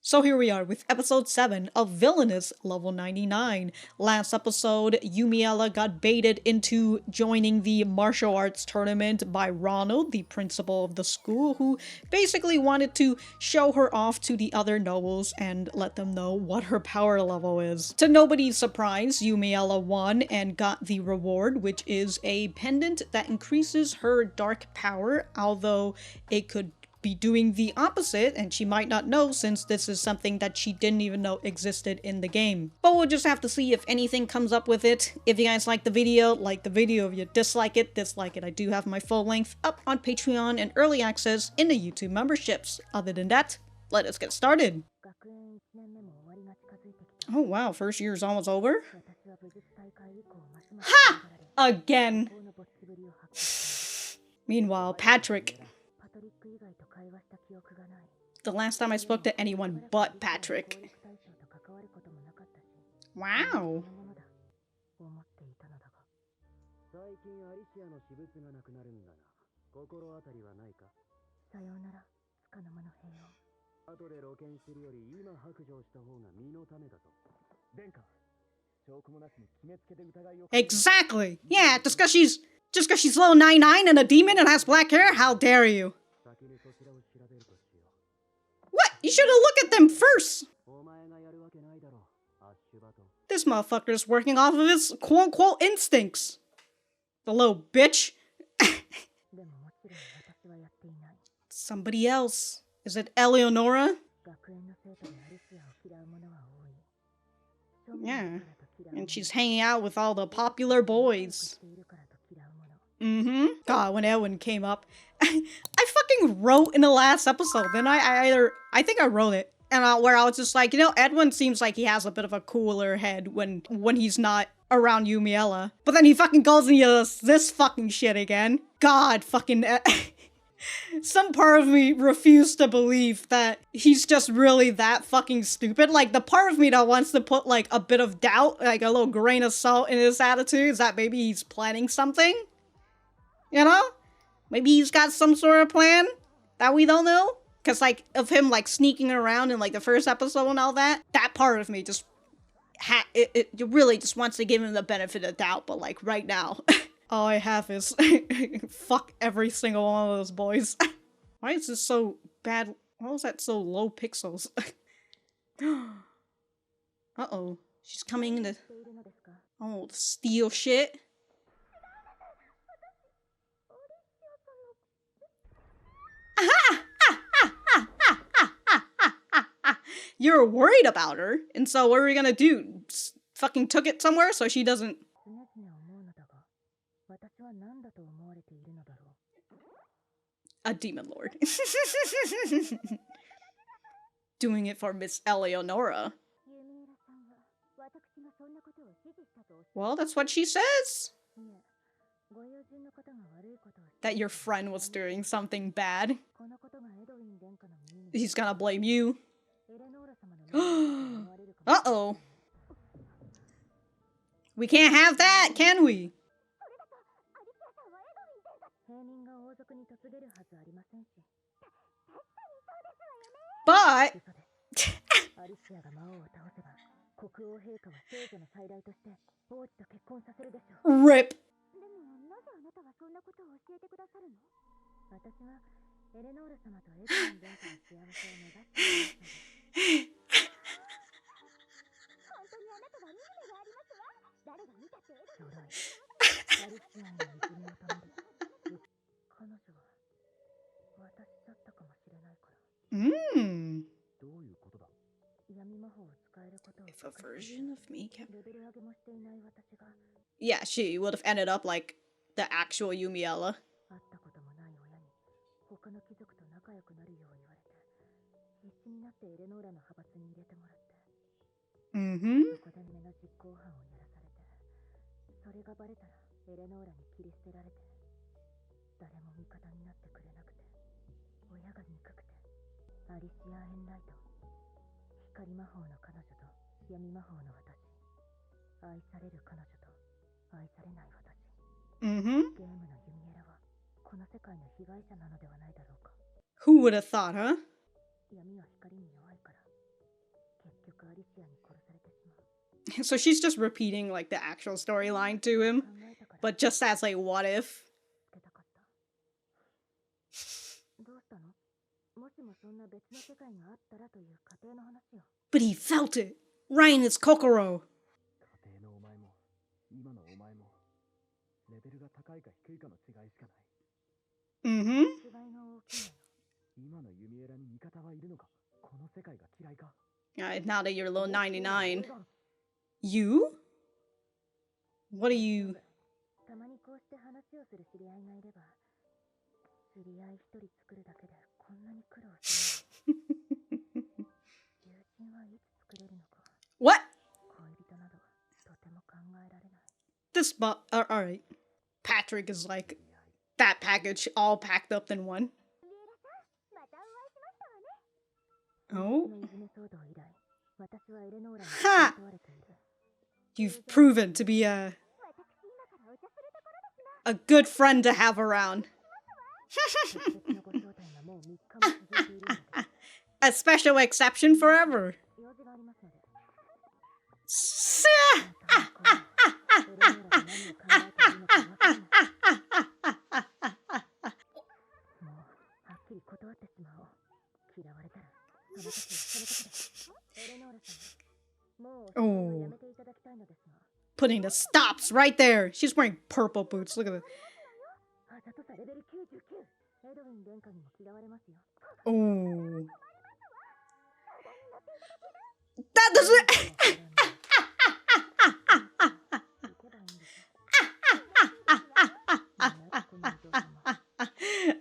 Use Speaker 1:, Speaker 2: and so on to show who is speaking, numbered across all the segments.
Speaker 1: So here we are with episode 7 of Villainess level 99. Last episode, Yumiella got baited into joining the martial arts tournament by Ronald, the principal of the school, who basically wanted to show her off to the other nobles and let them know what her power level is. To nobody's surprise, Yumiella won and got the reward, which is a pendant that increases her dark power, although it could be doing the opposite, and she might not know since this is something that she didn't even know existed in the game. But we'll just have to see if anything comes up with it. If you guys like the video, like the video. If you dislike it, dislike it. I do have my full length up on Patreon and early access in the YouTube memberships. Other than that, let us get started. Oh wow, first year is almost over? Ha! Again! Meanwhile, Patrick. The last time I spoke to anyone but Patrick. Wow. Exactly! Yeah, just cause she's level 99 and a demon and has black hair? How dare you? What? You should've looked at them first! This motherfucker's working off of his quote-unquote instincts. The little bitch. Somebody else. Is it Eleonora? Yeah. And she's hanging out with all the popular boys. God, when Edwin came up, I fucking wrote in the last episode. Then I think I wrote it, and where I was just like, you know, Edwin seems like he has a bit of a cooler head when he's not around Yumiella. But then he fucking goes into this fucking shit again. God, fucking. Some part of me refused to believe that he's just really that fucking stupid. Like, the part of me that wants to put, like, a bit of doubt, like a little grain of salt in his attitude is that maybe he's planning something. You know? Maybe he's got some sort of plan that we don't know? Because, like, of him, like, sneaking around in, like, the first episode and all that, that part of me just it really just wants to give him the benefit of doubt, but, like, right now, all I have is fuck every single one of those boys. Why is this so bad? Why was that so low pixels? Uh-oh. She's coming to... Oh, steal shit. You're worried about her, and so what are we gonna do? Fucking took it somewhere so she doesn't... A demon lord. Doing it for Miss Eleonora. Well, that's what she says. That your friend was doing something bad. He's gonna blame you. Uh-oh. We can't have that, can we? But... Rip. If a version of me kept... Yeah, she would have ended up like the actual Yumiella. Who would have thought, huh? So she's just repeating like the actual storyline to him, but just as like what if. But he felt it right in his kokoro. Mm-hmm. Alright, now that you're low 99. You? What are you? What? This alright. Patrick is like that package all packed up in one. Oh. Ha! You've proven to be a good friend to have around. A special exception forever. Oh. Putting the stops right there. She's wearing purple boots. Look at it. Oh. That doesn't...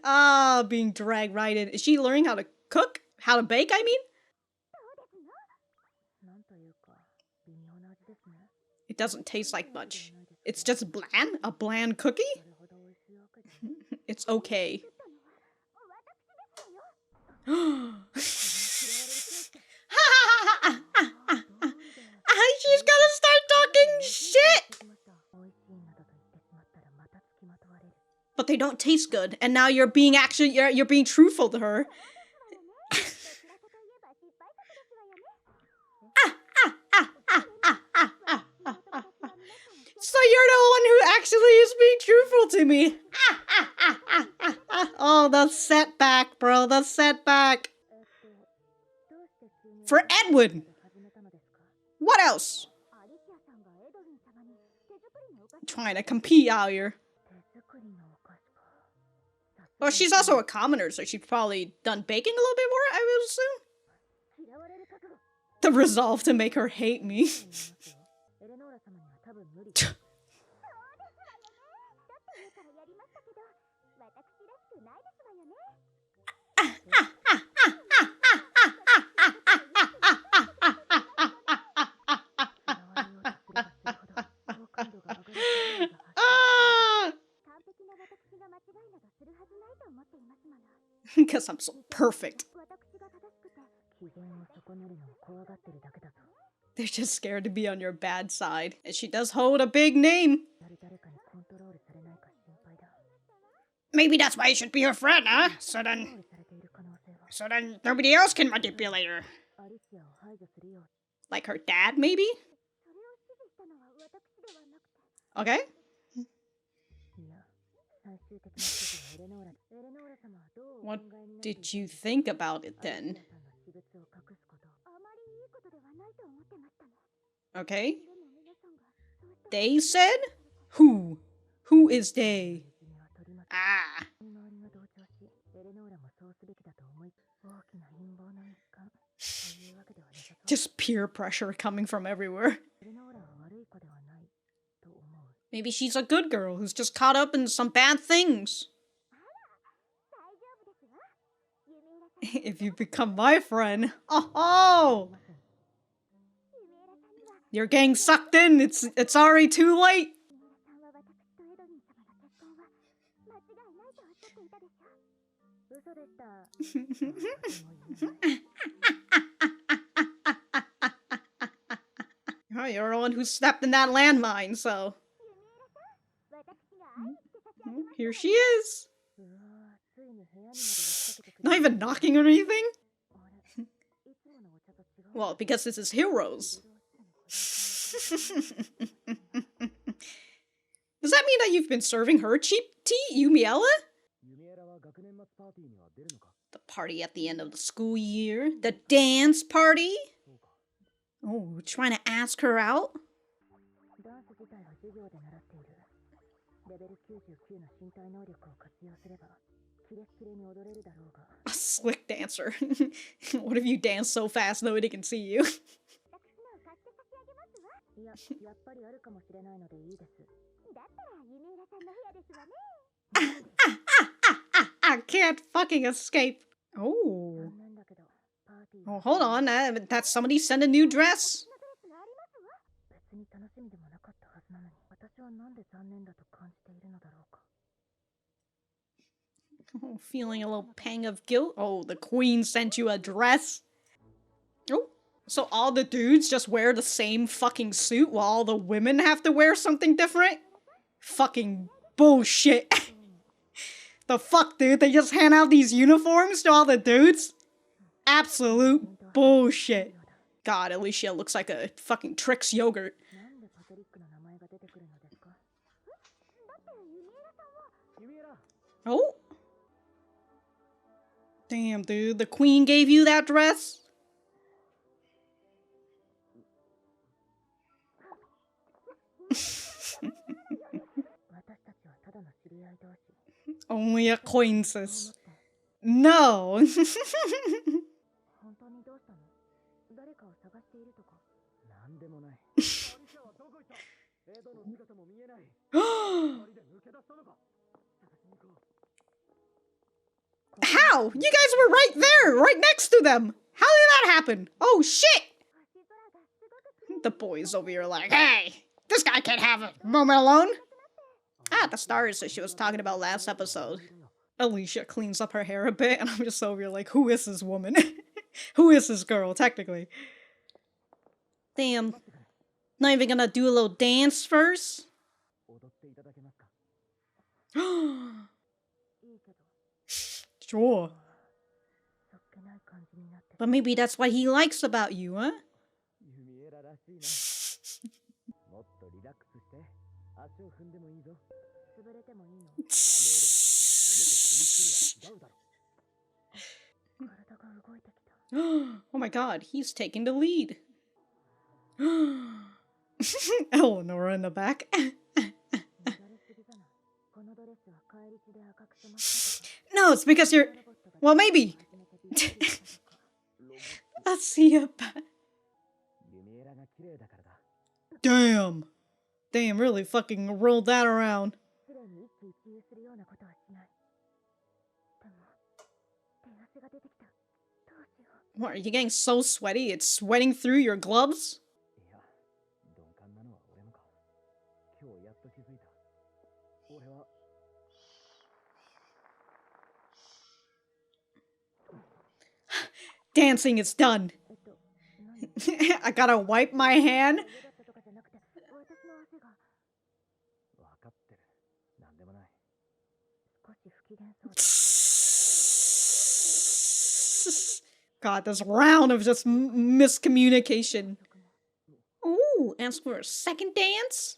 Speaker 1: Ah, being dragged right in. Is she learning how to cook? How to bake, I mean? It doesn't taste like much. It's just bland? A bland cookie? It's okay. She's gonna start talking shit! But they don't taste good, and now you're being you're being truthful to her. So you're the one who actually is being truthful to me. Oh, the setback, bro, the setback. For Edwin. What else? Trying to compete out here. Well, she's also a commoner, so she's probably done baking a little bit more, I would assume. The resolve to make her hate me. Because I'm so perfect. They're just scared to be on your bad side. And she does hold a big name. Maybe that's why you should be her friend, huh? So then nobody else can manipulate her. Like her dad, maybe? Okay. What did you think about it then? Okay. They said? Who? Who is they? Ah. Just peer pressure coming from everywhere. Maybe she's a good girl who's just caught up in some bad things. If you become my friend, oh! You're getting sucked in. It's already too late. Oh, you're the one who stepped in that landmine, so... Here she is. Not even knocking or anything. Well, because this is heroes. Does that mean that you've been serving her cheap tea, Yumiella? The party at the end of the school year? The dance party? Oh, trying to ask her out? A slick dancer. What if you dance so fast nobody can see you? I can't fucking escape. Oh. Oh, hold on. That's somebody sent a new dress. Oh, feeling a little pang of guilt. Oh, the queen sent you a dress. Oh, so all the dudes just wear the same fucking suit while all the women have to wear something different? Fucking bullshit. The fuck, dude? They just hand out these uniforms to all the dudes? Absolute bullshit. God, Alicia looks like a fucking Trix yogurt. Oh? Damn, dude. The queen gave you that dress? Only acquaintances. No. How? You guys were right there, right next to them. How did that happen? Oh shit! The boys over here are like, hey, this guy can't have a moment alone. At the stars that she was talking about last episode. Alicia cleans up her hair a bit, and I'm just over here like, who is this woman? Who is this girl, technically? Damn. Not even gonna do a little dance first? Sure. But maybe that's what he likes about you, huh? Oh my god, he's taking the lead. Eleonora in the back. No, it's because you're... Well, maybe. Let's see a bat. Damn. Damn, really fucking rolled that around. What, are you getting so sweaty? It's sweating through your gloves? Dancing is done. I gotta wipe my hand. God, this round of just miscommunication. Ooh, ask for a second dance?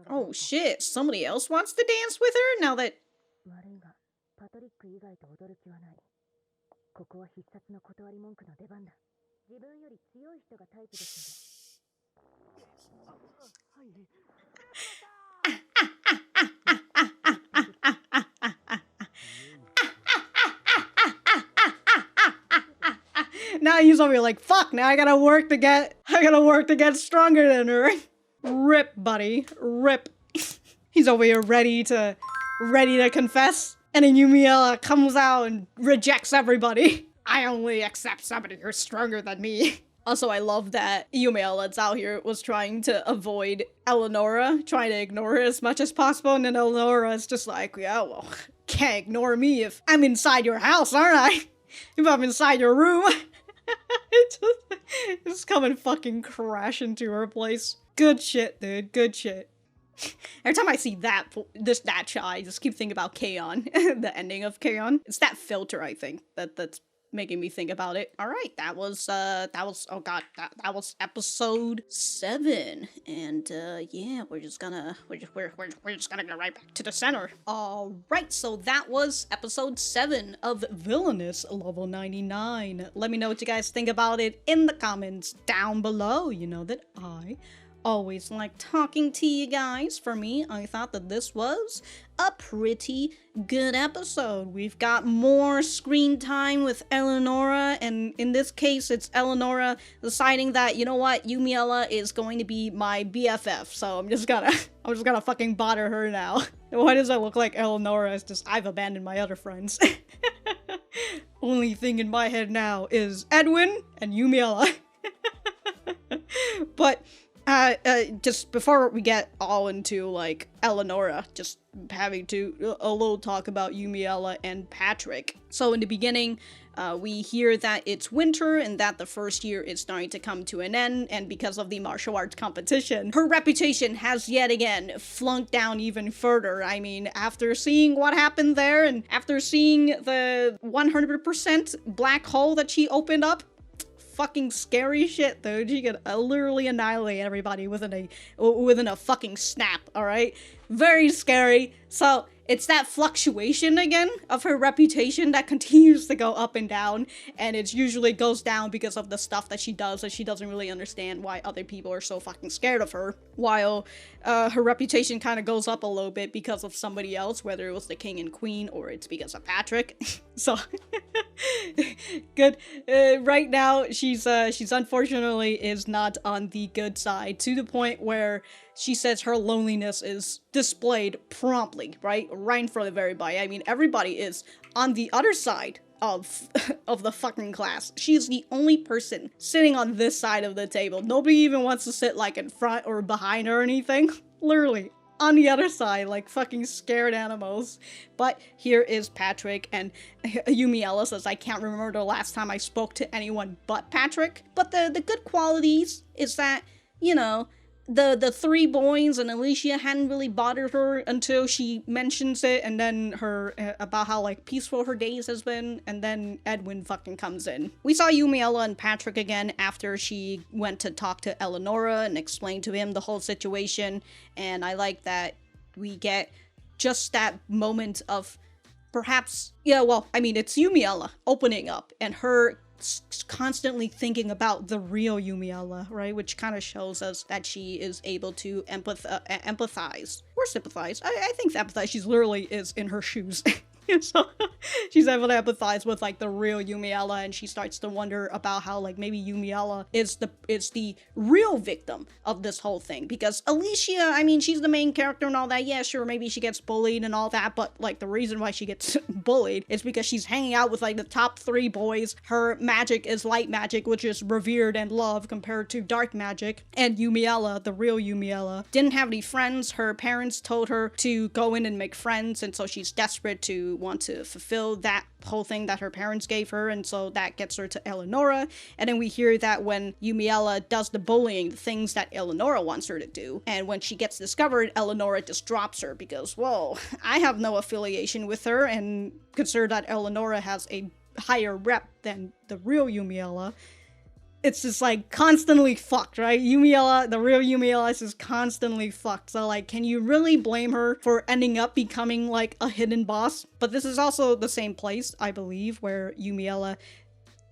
Speaker 1: Oh shit, somebody else wants to dance with her now that... Now he's over here like, fuck, now I gotta work to get stronger than her. Rip, buddy. Rip. He's over here ready to confess. And then Yumiella comes out and rejects everybody. I only accept somebody who's stronger than me. Also, I love that Yumiella's out here was trying to avoid Eleonora, trying to ignore her as much as possible, and then Eleonora's just like, yeah, well, can't ignore me if I'm inside your house, aren't I? If I'm inside your room. Just come and fucking crash into her place. Good shit, dude. Good shit. Every time I see that shot, I just keep thinking about K-On! The ending of K-On! It's that filter, I think, that's making me think about it. All right, that was oh god, that was episode 7, and yeah, we're just gonna go right back to the center. All right, so that was episode 7 of Villainess level 99. Let me know what you guys think about it in the comments down below. You know that I always like talking to you guys. For me, I thought that this was a pretty good episode. We've got more screen time with Eleonora, and in this case, it's Eleonora deciding that, you know what, Yumiella is going to be my BFF, so I'm just gonna fucking bother her now. Why does that look like Eleonora? It's just, I've abandoned my other friends. Only thing in my head now is Edwin and Yumiella. But just before we get all into, like, Eleonora, just having to a little talk about Yumiella and Patrick. So in the beginning, we hear that it's winter and that the first year is starting to come to an end, and because of the martial arts competition, her reputation has yet again flunked down even further. I mean, after seeing what happened there, and after seeing the 100% black hole that she opened up, fucking scary shit, dude. She could literally annihilate everybody within a fucking snap, alright? Very scary. So, it's that fluctuation again of her reputation that continues to go up and down, and it usually goes down because of the stuff that she does, and she doesn't really understand why other people are so fucking scared of her, while her reputation kind of goes up a little bit because of somebody else, whether it was the king and queen or it's because of Patrick. So good. Right now she's unfortunately is not on the good side, to the point where she says her loneliness is displayed promptly, right in front of everybody. I mean, everybody is on the other side of the fucking class. She's the only person sitting on this side of the table. Nobody even wants to sit, like, in front or behind her or anything. Literally on the other side, like fucking scared animals. But here is Patrick, and Yumiella says, I can't remember the last time I spoke to anyone but Patrick. But the good qualities is that, you know, the three boys and Alicia hadn't really bothered her until she mentions it, and then her about how, like, peaceful her days has been, and then Edwin fucking comes in. We saw Yumiella and Patrick again after she went to talk to Eleonora and explain to him the whole situation, and I like that we get just that moment of perhaps, yeah, well, I mean, it's Yumiella opening up, and her constantly thinking about the real Yumiella, right? Which kind of shows us that she is able to empathize or sympathize. I think empathize. She's literally is in her shoes. So she's able to empathize with, like, the real Yumiella, and she starts to wonder about how, like, maybe Yumiella is the real victim of this whole thing. Because Alicia, I mean, she's the main character and all that. Yeah, sure, maybe she gets bullied and all that, but, like, the reason why she gets bullied is because she's hanging out with, like, the top 3 boys. Her magic is light magic, which is revered and loved, compared to dark magic. And Yumiella, the real Yumiella, didn't have any friends. Her parents told her to go in and make friends, and so she's desperate to want to fulfill that whole thing that her parents gave her, and so that gets her to Eleonora. And then we hear that when Yumiella does the bullying, the things that Eleonora wants her to do, and when she gets discovered, Eleonora just drops her because, whoa, I have no affiliation with her, and consider that Eleonora has a higher rep than the real Yumiella. It's just, like, constantly fucked, right? Yumiella, the real Yumiella, is just constantly fucked. So, like, can you really blame her for ending up becoming, like, a hidden boss? But this is also the same place, I believe, where Yumiella...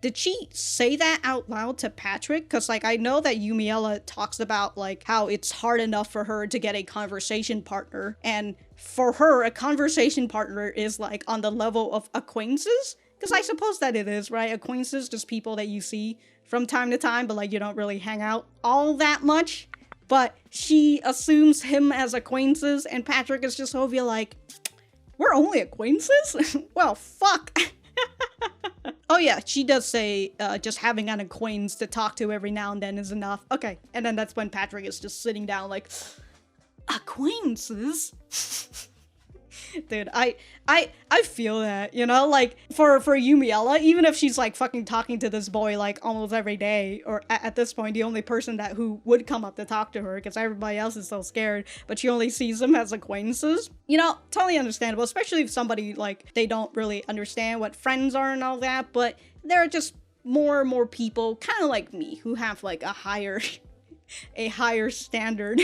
Speaker 1: Did she say that out loud to Patrick? Because, like, I know that Yumiella talks about, like, how it's hard enough for her to get a conversation partner. And for her, a conversation partner is, like, on the level of acquaintances? Because I suppose that it is, right? Acquaintances, just people that you see from time to time, but, like, you don't really hang out all that much. But she assumes him as acquaintances, and Patrick is just over like, we're only acquaintances? Well, fuck. Oh yeah, she does say just having an acquaintance to talk to every now and then is enough. Okay, and then that's when Patrick is just sitting down like, acquaintances? Dude, I feel that, you know, like, for Yumiella, even if she's, like, fucking talking to this boy, like, almost every day, or at this point, the only person who would come up to talk to her, because everybody else is so scared, but she only sees them as acquaintances, you know, totally understandable, especially if somebody, like, they don't really understand what friends are and all that, but there are just more and more people, kind of like me, who have like a higher standard.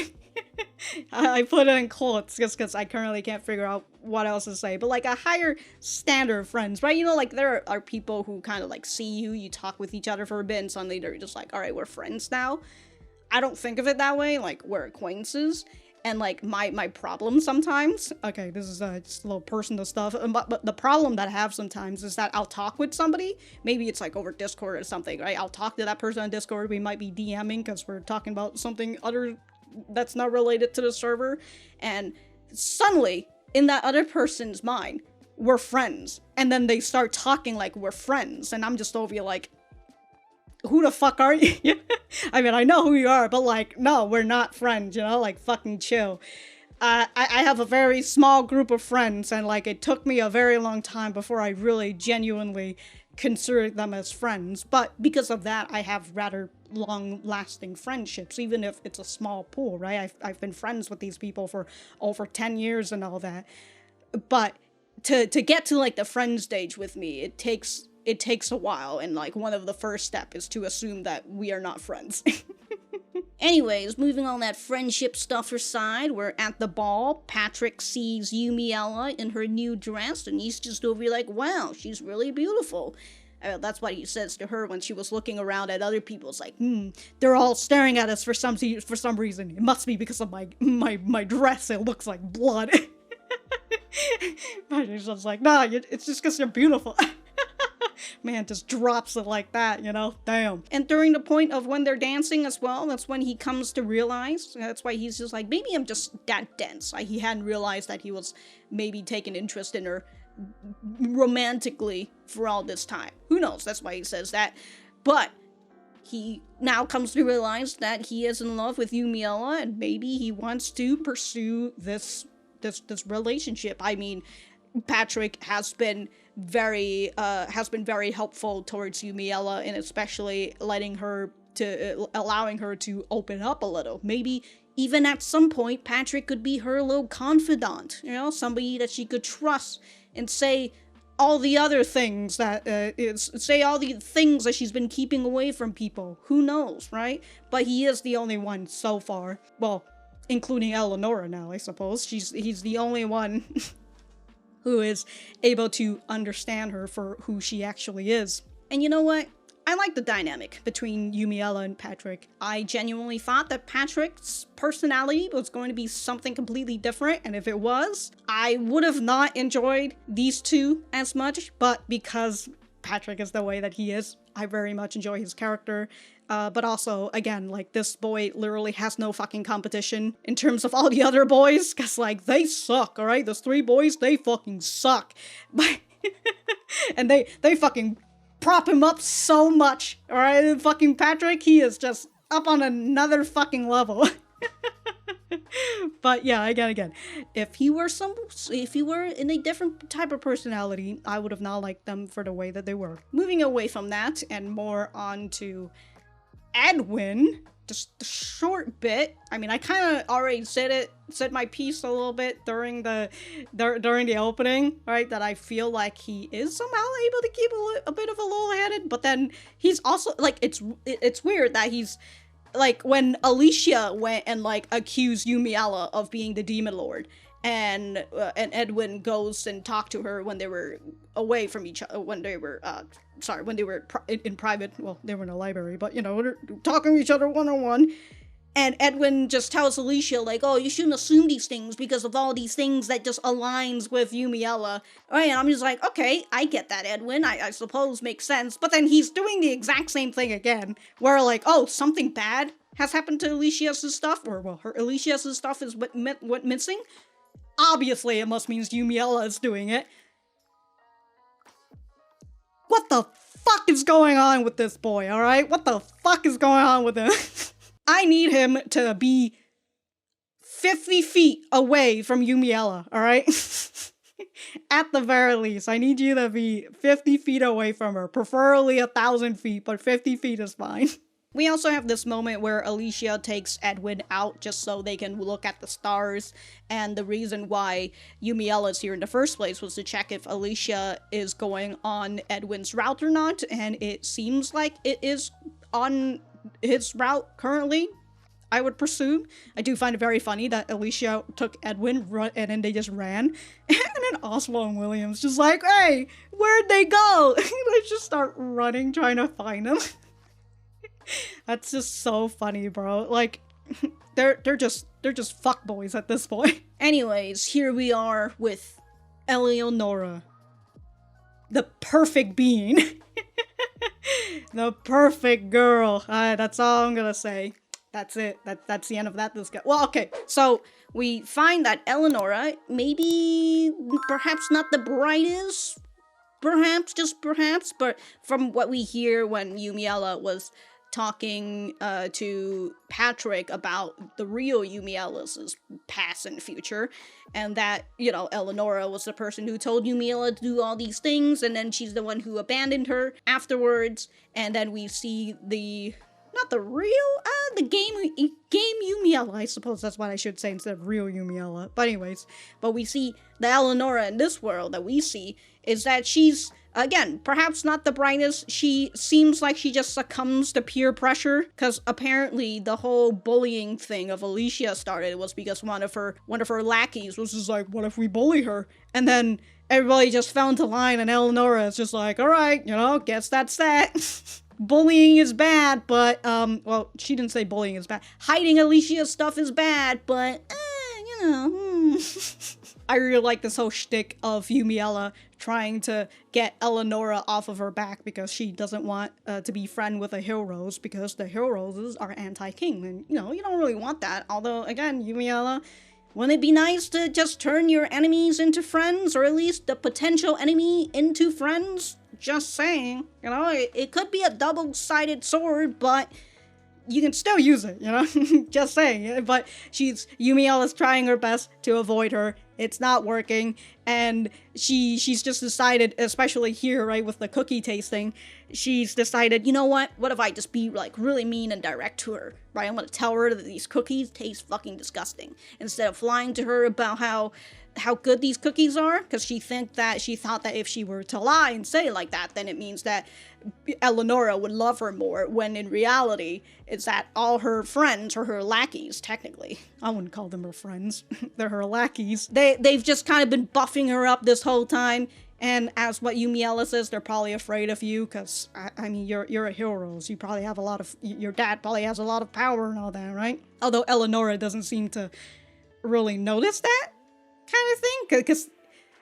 Speaker 1: I put it in quotes just because I currently can't figure out what else to say, but like a higher standard of friends, right? You know, like there are people who kind of like see you talk with each other for a bit, and suddenly they're just like, all right, we're friends now. I don't think of it that way, like we're acquaintances. And like my problem sometimes, okay, this is just a little personal stuff, but the problem that I have sometimes is that I'll talk with somebody, maybe it's like over Discord or something, right? I'll talk to that person on Discord, we might be DMing because we're talking about something other that's not related to the server, and suddenly in that other person's mind we're friends, and then they start talking like we're friends, and I'm just over here like, who the fuck are you? I mean, I know who you are, but like, no, we're not friends, you know, like fucking chill. I have a very small group of friends, and like it took me a very long time before I really genuinely considered them as friends, but because of that I have rather long-lasting friendships, even if it's a small pool, right? I've been friends with these people for over 10 years and all that, but to get to like the friend stage with me, it takes a while, and like one of the first steps is to assume that we are not friends. Anyways, moving on that friendship stuff aside, we're at the ball. Patrick sees Yumiella in her new dress, and he's just over here like, wow, she's really beautiful. That's what he says to her when she was looking around at other people. It's like, they're all staring at us for some reason. It must be because of my dress. It looks like blood. And he's just like, nah, it's just because you're beautiful. Man just drops it like that, you know? Damn. And during the point of when they're dancing as well, that's when he comes to realize. That's why he's just like, maybe I'm just that dense. Like, he hadn't realized that he was maybe taking interest in her romantically for all this time. Who knows? That's why he says that. But he now comes to realize that he is in love with Yumiella, and maybe he wants to pursue this relationship. I mean, Patrick has been very helpful towards Yumiella, and especially allowing her to open up a little. Maybe even at some point Patrick could be her little confidant, you know, somebody that she could trust and say all the other things that she's been keeping away from people. Who knows, right? But he is the only one so far. Well, including Eleonora now, I suppose. He's the only one who is able to understand her for who she actually is. And you know what? I like the dynamic between Yumiella and Patrick. I genuinely thought that Patrick's personality was going to be something completely different, and if it was, I would have not enjoyed these two as much, but because Patrick is the way that he is, I very much enjoy his character. But also, again, like, this boy literally has no fucking competition in terms of all the other boys, because, like, they suck, alright? Those three boys, they fucking suck. But and they fucking prop him up so much, alright? And fucking Patrick, he is just up on another fucking level. But yeah, again, if he were in a different type of personality, I would have not liked them for the way that they were. Moving away from that, and more on to Edwin, just a short bit. I mean, I kind of already said my piece a little bit during the opening, right? That I feel like he is somehow able to keep a bit of a level-headed, but then he's also like, it's weird that he's like, when Alicia went and like accused Yumiella of being the Demon Lord, and Edwin goes and talked to her when they were away from each other, when they were in private. Well, they were in a library, but you know, they're talking to each other one-on-one. And Edwin just tells Alicia, like, oh, you shouldn't assume these things because of all these things that just aligns with Yumiella. Right? And I'm just like, okay, I get that, Edwin. I suppose makes sense. But then he's doing the exact same thing again, where like, oh, something bad has happened to Alicia's stuff, or well, her Alicia's stuff is what missing. Obviously, it must mean Yumiella is doing it. What the fuck is going on with this boy, alright? What the fuck is going on with him? I need him to be 50 feet away from Yumiella, alright? At the very least, I need you to be 50 feet away from her. Preferably 1,000 feet, but 50 feet is fine. We also have this moment where Alicia takes Edwin out just so they can look at the stars, and the reason why Yumiella is here in the first place was to check if Alicia is going on Edwin's route or not, and it seems like it is on his route currently, I would presume. I do find it very funny that Alicia took Edwin and then they just ran. And then Oswald and Williams just like, hey, where'd they go? They just start running trying to find him. That's just so funny, bro. Like, they're just fuckboys at this point. Anyways, here we are with Eleonora. The perfect being. The perfect girl. That's all I'm gonna say. That's it. That's the end of that discussion. Well, okay. So we find that Eleonora, maybe, perhaps not the brightest, perhaps, just perhaps, but from what we hear when Yumiella was talking to Patrick about the real Yumiella's past and future, and that, you know, Eleonora was the person who told Yumiella to do all these things, and then she's the one who abandoned her afterwards, and then we see not the real, the game Yumiella, I suppose that's what I should say instead of real Yumiella. But anyways, but we see the Eleonora in this world that we see is that she's, again, perhaps not the brightest. She seems like she just succumbs to peer pressure, because apparently the whole bullying thing of Alicia started was because one of her lackeys was just like, what if we bully her? And then everybody just fell into line, and Eleonora is just like, alright, you know, guess that's that. Bullying is bad, but, well, she didn't say bullying is bad. Hiding Alicia's stuff is bad, but, you know, I really like this whole shtick of Yumiella trying to get Eleonora off of her back because she doesn't want to be friend with the Heroes because the Heroes are anti-king, and, you know, you don't really want that. Although, again, Yumiella, wouldn't it be nice to just turn your enemies into friends, or at least the potential enemy into friends? Just saying, you know, it could be a double-sided sword, but you can still use it, you know? Just saying. But Yumiella's trying her best to avoid her. It's not working, and she's just decided, especially here, right, with the cookie tasting, she's decided, you know what if I just be, like, really mean and direct to her, right? I'm gonna tell her that these cookies taste fucking disgusting, instead of lying to her about how good these cookies are, because she thought that if she were to lie and say it like that, then it means that Eleonora would love her more, when in reality, it's that all her friends, or her lackeys, technically, I wouldn't call them her friends, they're her lackeys, they've just kind of been buffing her up this whole time, and as what Yumiella says, they're probably afraid of you, because, I mean, you're a hero, so you probably have your dad probably has a lot of power and all that, right? Although Eleonora doesn't seem to really notice that kind of thing, because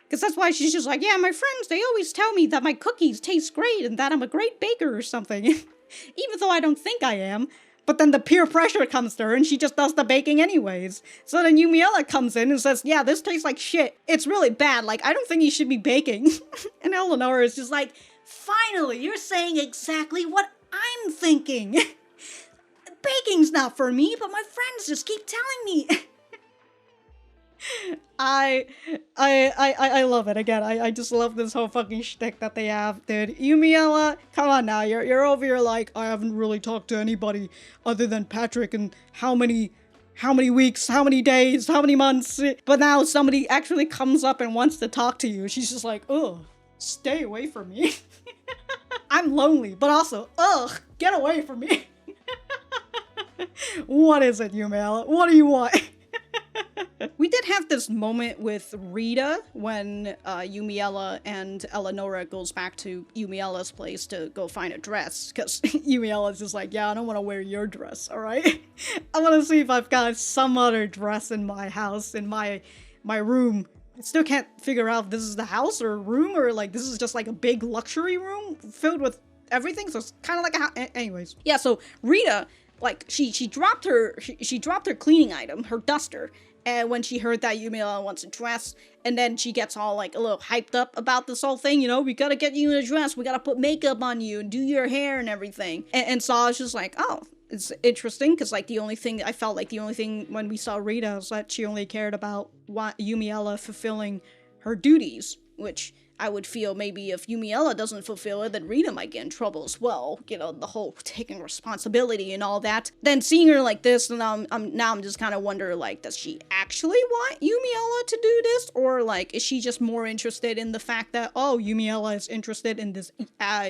Speaker 1: that's why she's just like, yeah, my friends, they always tell me that my cookies taste great and that I'm a great baker or something, even though I don't think I am. But then the peer pressure comes to her and she just does the baking anyways. So then Yumiella comes in and says, yeah, this tastes like shit. It's really bad. Like, I don't think you should be baking. And Eleonora is just like, finally, you're saying exactly what I'm thinking. Baking's not for me, but my friends just keep telling me. I love it. Again, I just love this whole fucking shtick that they have, dude. Yumiella, come on now, you're over here like, I haven't really talked to anybody other than Patrick in how many weeks, how many days, how many months, but now somebody actually comes up and wants to talk to you. She's just like, ugh, stay away from me. I'm lonely, but also, ugh, get away from me. What is it, Yumiella? What do you want? We did have this moment with Rita when Yumiella and Eleonora goes back to Yumiella's place to go find a dress, because Yumiella's just like, yeah, I don't want to wear your dress, alright? I want to see if I've got some other dress in my house, in my room. I still can't figure out if this is the house or a room, or like this is just like a big luxury room filled with everything, so it's kind of like a house. Anyways. Yeah, so Rita, like, she dropped her cleaning item, her duster, and when she heard that Yumiella wants a dress, and then she gets all, like, a little hyped up about this whole thing, you know, we gotta get you in a dress, we gotta put makeup on you, and do your hair and everything. And so I was just like, oh, it's interesting, because, like, I felt like the only thing when we saw Rita was that she only cared about Yumiella fulfilling her duties, which I would feel maybe if Yumiella doesn't fulfill it, then Rita might get in trouble as well. You know, the whole taking responsibility and all that. Then seeing her like this, and I'm just kind of wonder, like, does she actually want Yumiella to do this? Or, like, is she just more interested in the fact that, oh, Yumiella is interested in this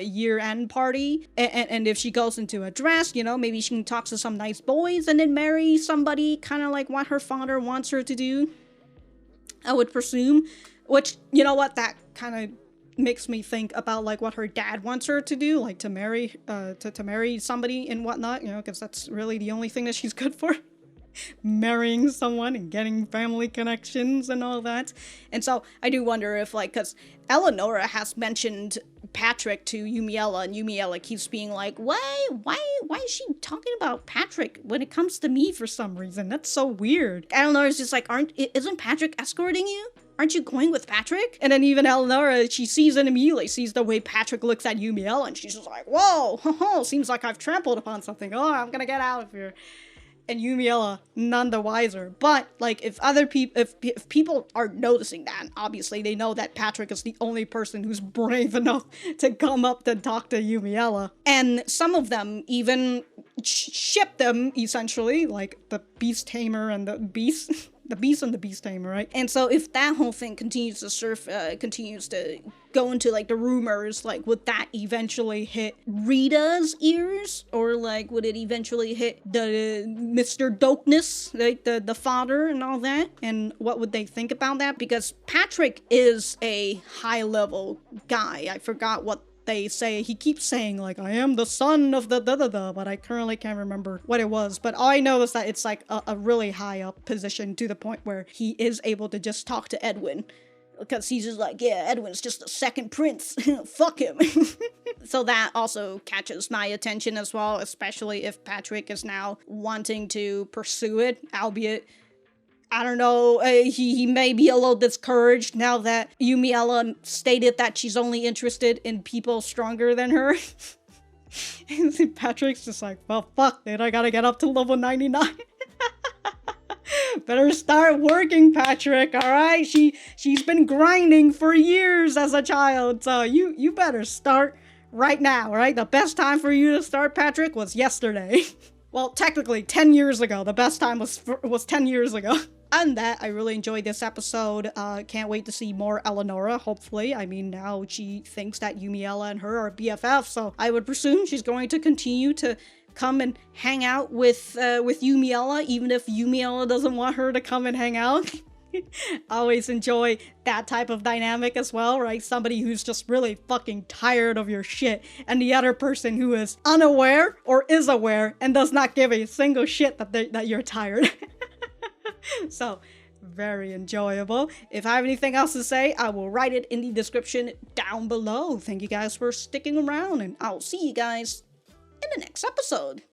Speaker 1: year-end party? And if she goes into a dress, you know, maybe she can talk to some nice boys and then marry somebody, kind of like what her father wants her to do, I would presume. Which, you know what, that kind of makes me think about, like, what her dad wants her to do, like, to marry somebody and whatnot, you know, because that's really the only thing that she's good for. Marrying someone and getting family connections and all that. And so I do wonder if, like, because Eleonora has mentioned Patrick to Yumiella, and Yumiella keeps being like, why is she talking about Patrick when it comes to me for some reason? That's so weird. Eleonora's just like, isn't Patrick escorting you? Aren't you going with Patrick? And then even Eleonora, she sees it immediately, sees the way Patrick looks at Yumiella, and she's just like, whoa, seems like I've trampled upon something. Oh, I'm gonna get out of here. And Yumiella, none the wiser. But, like, if people are noticing that, obviously they know that Patrick is the only person who's brave enough to come up to talk to Yumiella. And some of them even ship them, essentially, like the Beast Tamer and the Beast. The Beast and the Beast Tamer, right? And so if that whole thing continues to continues to go into, like, the rumors, like, would that eventually hit Rita's ears? Or, like, would it eventually hit the Mr. Dokeness, like, the father and all that? And what would they think about that? Because Patrick is a high-level guy. I forgot what they say. He keeps saying, like, I am the son of the da-da-da, but I currently can't remember what it was. But all I know is that it's, like, a really high up position, to the point where he is able to just talk to Edwin. Because he's just like, yeah, Edwin's just a second prince. Fuck him. So that also catches my attention as well, especially if Patrick is now wanting to pursue it, albeit, I don't know, he may be a little discouraged now that Yumiella stated that she's only interested in people stronger than her. And Patrick's just like, well, fuck, dude, I gotta get up to level 99. Better start working, Patrick, alright? She's been grinding for years as a child, so you better start right now, right? The best time for you to start, Patrick, was yesterday. Well, technically, 10 years ago. The best time was 10 years ago. And that, I really enjoyed this episode. Can't wait to see more Eleonora, hopefully. I mean, now she thinks that Yumiella and her are BFF, so I would presume she's going to continue to come and hang out with Yumiella, even if Yumiella doesn't want her to come and hang out. Always enjoy that type of dynamic as well, right? Somebody who's just really fucking tired of your shit, and the other person who is unaware or is aware and does not give a single shit that you're tired. So, very enjoyable. If I have anything else to say, I will write it in the description down below. Thank you guys for sticking around, and I'll see you guys in the next episode.